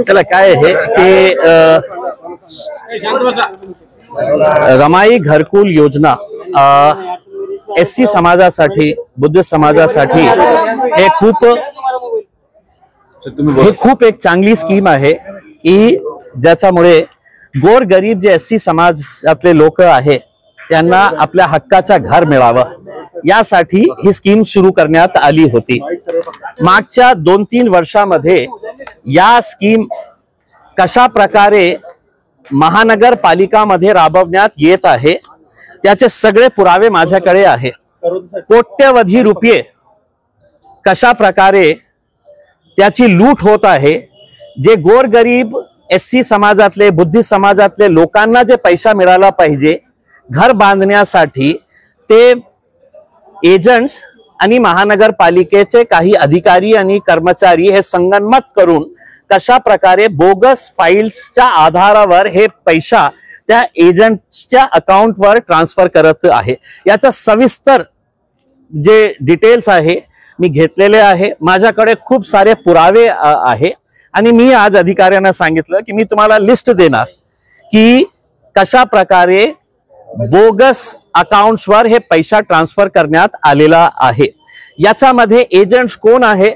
चला काय आहे की रमाई घरकुल योजना एससी समाजासाठी, बुद्धिस्ट समाजासाठी हे खूप एक चांगली स्कीम आहे की ज्याच्यामुळे गोरगरीब जे एससी समाजातले लोक आहे त्यांना आपल्या हक्काचा घर मिळावं यासाठी ही स्कीम सुरू करण्यात आली होती। मागच्या 2-3 वर्षामध्ये या स्कीम कशा प्रकारे महानगरपालिकामध्ये राबवण्यात येत आहे त्याचे सगळे पुरावे माझ्याकडे आहे। कोट्यवधी रुपये कशा प्रकारे त्याची लूट होत आहे, जे गोरगरीब एससी समाजातले, बुद्धिस्ट समाजातले लोकांना जे पैसा मिळाला पाहिजे घर बांधण्यासाठी, ते एजंट्स आणि महानगरपालिकेचे काही अधिकारी आणि कर्मचारी हे संगनमत करून कशा प्रकारे बोगस फाइल्सच्या आधारावर हे पैसा त्या एजंट्सच्या अकाउंटवर ट्रान्सफर करत आहे। याचा सविस्तर जे डिटेल्स आहे मी घेतलेले आहे। माझ्याकडे खूप सारे पुरावे आहे आणि मी आज अधिकाऱ्यांना सांगितलं की मी तुम्हाला लिस्ट देणार की कशा प्रकारे बोगस अकाउंट्सवर हे पैसा ट्रान्सफर करण्यात आलेला आहे। याच्यामध्ये एजंट्स कोण आहे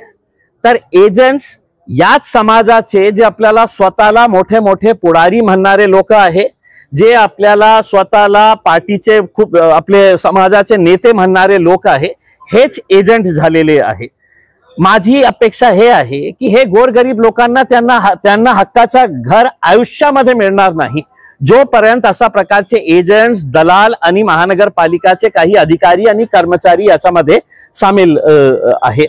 तर एजंट्स याच समाजाचे जे आपल्याला स्वतःला मोठे मोठे पुढारी म्हणणारे लोक आहे, जे आपल्याला स्वतःला पार्टीचे खूप आपले समाजाचे नेते म्हणणारे लोक आहे, हेच एजंट झालेले आहे। माझी अपेक्षा हे आहे की हे गोरगरीब लोकांना त्यांना हक्काचा घर आयुष्यामध्ये मिळणार नाही जोपर्यंत अशा प्रकारचे एजंट्स, दलाल आणि महानगरपालिकाचे काही अधिकारी आणि कर्मचारी याच्यामध्ये सामील आहे।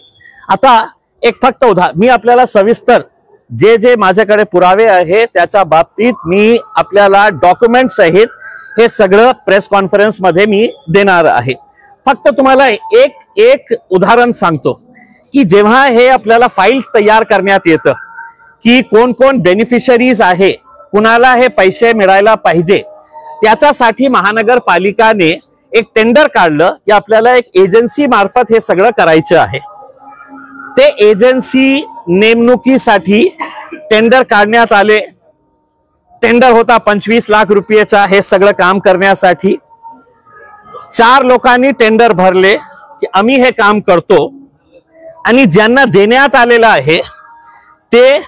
आता एक फक्त मी आपल्याला सविस्तर जे माझ्याकडे पुरावे आहे त्याच्या बाबतीत मी आपल्याला डॉक्युमेंट सहित हे सगळं प्रेस कॉन्फरन्स मध्ये मी देणार आहे। फक्त तुम्हाला एक उदाहरण सांगतो की जेव्हा हे आपल्याला फाइल्स तयार करण्यात येतं की कोण कोण बेनिफिशरीज आहे, कुणाला हे पैसे मिळायला पाहिजे, त्याच्यासाठी महानगरपालिकाने एक टेंडर काढलं की आपल्याला एक एजन्सी मार्फत हे सगळं करायचं आहे। ते एजन्सी नेमणुकीसाठी टेंडर काढण्यात आले। टेंडर होता 25 लाख रुपयाचा हे सगळं काम करण्यासाठी। 4 लोकांनी टेंडर भरले की आम्ही हे काम करतो आणि ज्यांना देण्यात आलेलं आहे ते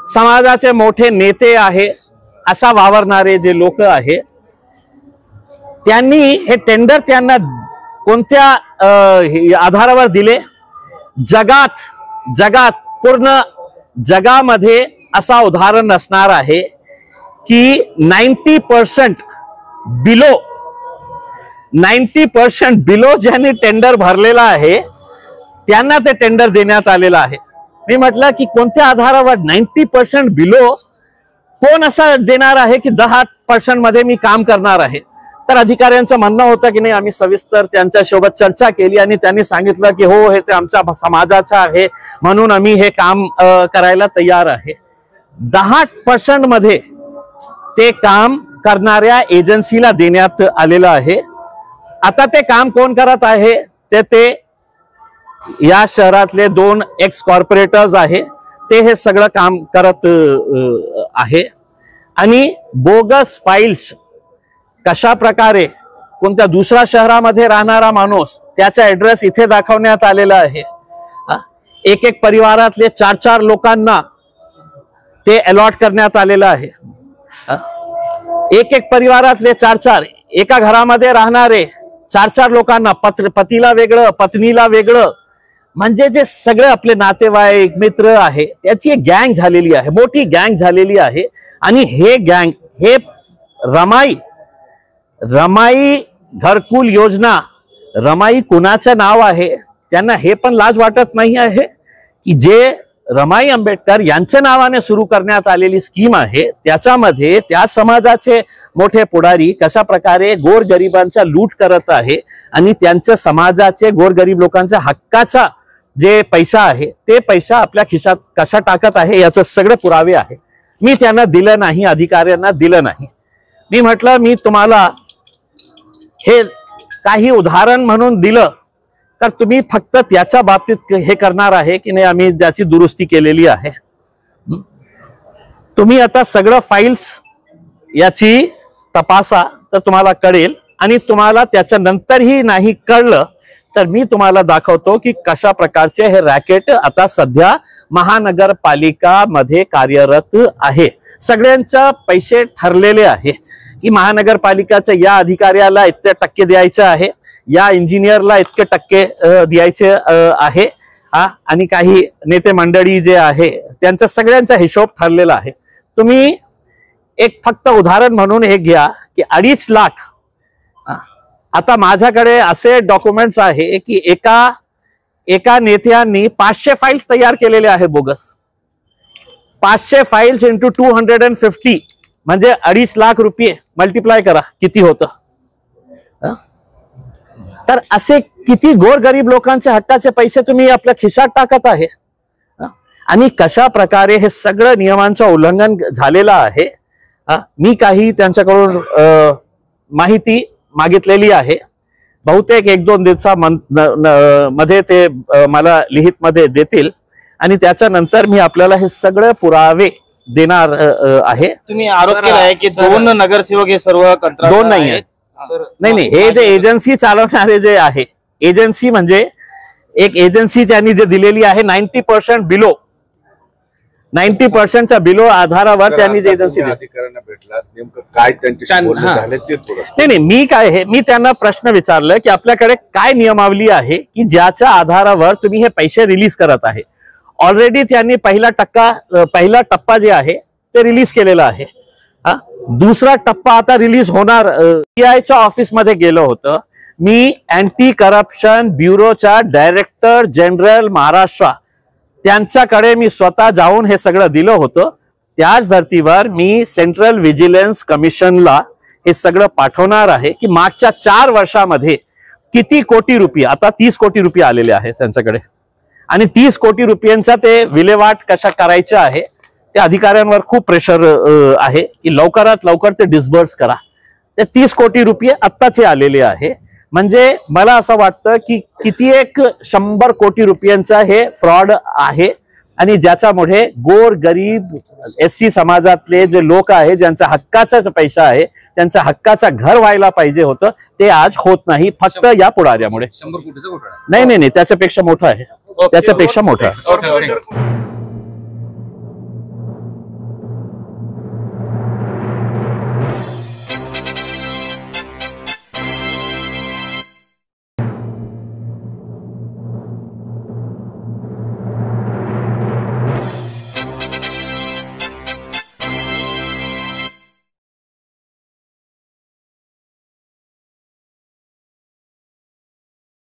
समाजाचे मोठे नेते आहे, असा वावरणारे जे लोक आहे, त्यांनी हे टेंडर त्यांना कोणत्या आधारावर दिले? जगात पूर्ण जगामध्ये असा उदाहरण असणार आहे की 90% बिलो ज्यांनी टेंडर भरलेला आहे त्यांना ते टेंडर देण्यात आलेलं आहे। मी म्हटलं की कोणत्या आधारावर 90% बिलो कोण असं देणार आहे की 10% मध्ये मी काम करणार आहे? तर अधिकाऱ्यांचं म्हणणं होतं की नाही, आम्ही सविस्तर त्यांच्यासोबत चर्चा केली आणि त्यांनी सांगितलं की हो, हे ते आमच्या समाजाचं आहे म्हणून आम्ही हे काम करायला तयार आहे। 10% मध्ये ते काम करणाऱ्या एजन्सीला देण्यात आलेलं आहे। आता ते काम कोण करत आहे ते या शहरातले 2 एक्स कॉर्पोरेटर्स आहे, ते हे सगळं काम करत आहे। आणि बोगस फाइल्स कशा प्रकारे कोणत्या दुसऱ्या शहरामध्ये राहणारा माणूस त्याचा ऍड्रेस इथे दाखवण्यात आलेला आहे। एक परिवारातले 4 लोकांना ते अलॉट करण्यात आलेलं आहे। एक परिवारातले 4 एका घरामध्ये राहणारे 4 लोकांना पतीला वेगळं, पत्नीला वेगळं, म्हणजे जे सगळे आपले नातेवाईक मित्र आहे त्याची एक गँग झालेली आहे, मोठी गँग झालेली आहे। आणि हे गँग हे रमाई घरकुल योजना, रमाई कुणाचं नाव आहे त्यांना हे पण लाज वाटत नाही आहे की जे रमाई आंबेडकर यांच्या नावाने सुरू करण्यात आलेली स्कीम आहे त्याच्यामध्ये त्या समाजाचे मोठे पुढारी कशा प्रकारे गोरगरिबांचा लूट करत आहे आणि त्यांच्या समाजाचे गोरगरीब लोकांच्या हक्काचा जे पैसा आहे ते पैसा आपल्या खिशात कसा टाकत आहे याचे सगळे पुरावे आहे। मी त्यांना दिलं नाही, अधिकाऱ्यांना दिलं नाही। मी म्हटलं मी तुम्हाला हे काही उदाहरण म्हणून दिलं तर तुम्ही फक्त त्याच्या बाबतीत हे करणार आहे की नाही आम्ही त्याची दुरुस्ती केलेली आहे। तुम्ही आता सगळं फाईल्स याची तपासा तर तुम्हाला कळेल, आणि तुम्हाला त्याच्या नंतरही नाही कळलं तर मी तुम्हाला दाखवतो की कशा प्रकारचे हे रॅकेट आता सध्या महानगरपालिका मध्ये कार्यरत आहे. सगळ्यांचा पैसे ठरलेले आहे की महानगरपालिकाच्या या अधिकाऱ्याला इतके टक्के द्यायचे आहे, या इंजिनियरला इतके टक्के द्यायचे आहे, आणि काही नेते मंडळी जे आहे त्यांचा सगळ्यांचा हिशोब ठरलेला आहे. तुम्ही एक फक्त उदाहरण म्हणून हे घ्या की 2.5 लाख, आता माझ्याकडे असे डॉक्युमेंट्स आहे की एका नेत्यांनी 500 फाईल्स तयार केलेले आहे बोगस. 500 फाईल्स इंटू 250 म्हणजे 2.5 लाख रुपये मल्टिप्लाय करा किती होतं. तर असे किती गोरगरीब लोकांचे हक्काचे पैसे तुम्ही आपल्या खिशात टाकत आहे, आणि कशा प्रकारे हे सगळं नियमांचं उल्लंघन झालेलं आहे. मी काही त्यांच्याकडून माहिती मागितलेली आहे, बहुतेक 1-2 दिवसामध्ये ते मला लिखित मध्ये देतील, आणि त्याच्यानंतर मी आपल्याला हे सगळे पुरावे देणार आहे. तुम्ही आरोप केला आहे की 2 नगरसेवक हे सर्व कंत्राट 2 नाही आहेत. नाही, हे जे एजन्सी चालवणारे जे आहे, एजन्सी म्हणजे एक एजन्सी त्यांनी जे दिलेली आहे 90% बिलो, 90%च्या बिलो आधारावर त्यांनी जे एजन्सी अधिकाऱ्यांना भेटला नेमकं काय त्यांच्याशी बोलणं झालं ते थोडं. नाही, मी त्यांना प्रश्न विचारलं की आपल्याकडे काय नियमावली आहे की ज्याच्या आधारावर तुम्ही हे पैसे रिलीज करत आहे. ऑलरेडी त्यांनी पहिला टप्पा जे आहे ते रिलीज केलेला आहे. दुसरा टप्पा आता रिलीज होणार. सीआयच्या ऑफिस मध्ये गेलो होतो मी, anti corruption ब्युरोच्या director general Maharashtra त्यांच्याकडे मी स्वतः जाऊन हे सगळं दिलं होतं. त्याच धर्तीवर मी सेंट्रल व्हिजिलन्स कमिशनला हे सगळं पाठवणार आहे की मागच्या 4 वर्षामध्ये किती कोटी रुपये, आता 30 कोटी रुपये आलेले आहेत त्यांच्याकडे, आणि 30 कोटी रुपयांचा ते विल्हेवाट कशा करायचे आहे. त्या अधिकाऱ्यांवर खूप प्रेशर आहे की लवकरात लवकर ते डिस्बर्स करा. ते 30 कोटी रुपये आत्ताचे आलेले आहे. म्हणजे मला असं वाटतं की किती एक 100 कोटी रुपयांचा हे फ्रॉड आहे, आणि ज्याच्यामुळे गोर गरीब SC समाजातले जे लोक आहे ज्यांचा हक्काचा पैसा आहे, त्यांचा हक्काचा घर व्हायला पाहिजे होतं, ते आज होत नाही फक्त या पुढाऱ्यामुळे. 100 कोटीचा घोटाळा नाही, त्याच्यापेक्षा मोठा आहे, त्याच्यापेक्षा मोठा आहे.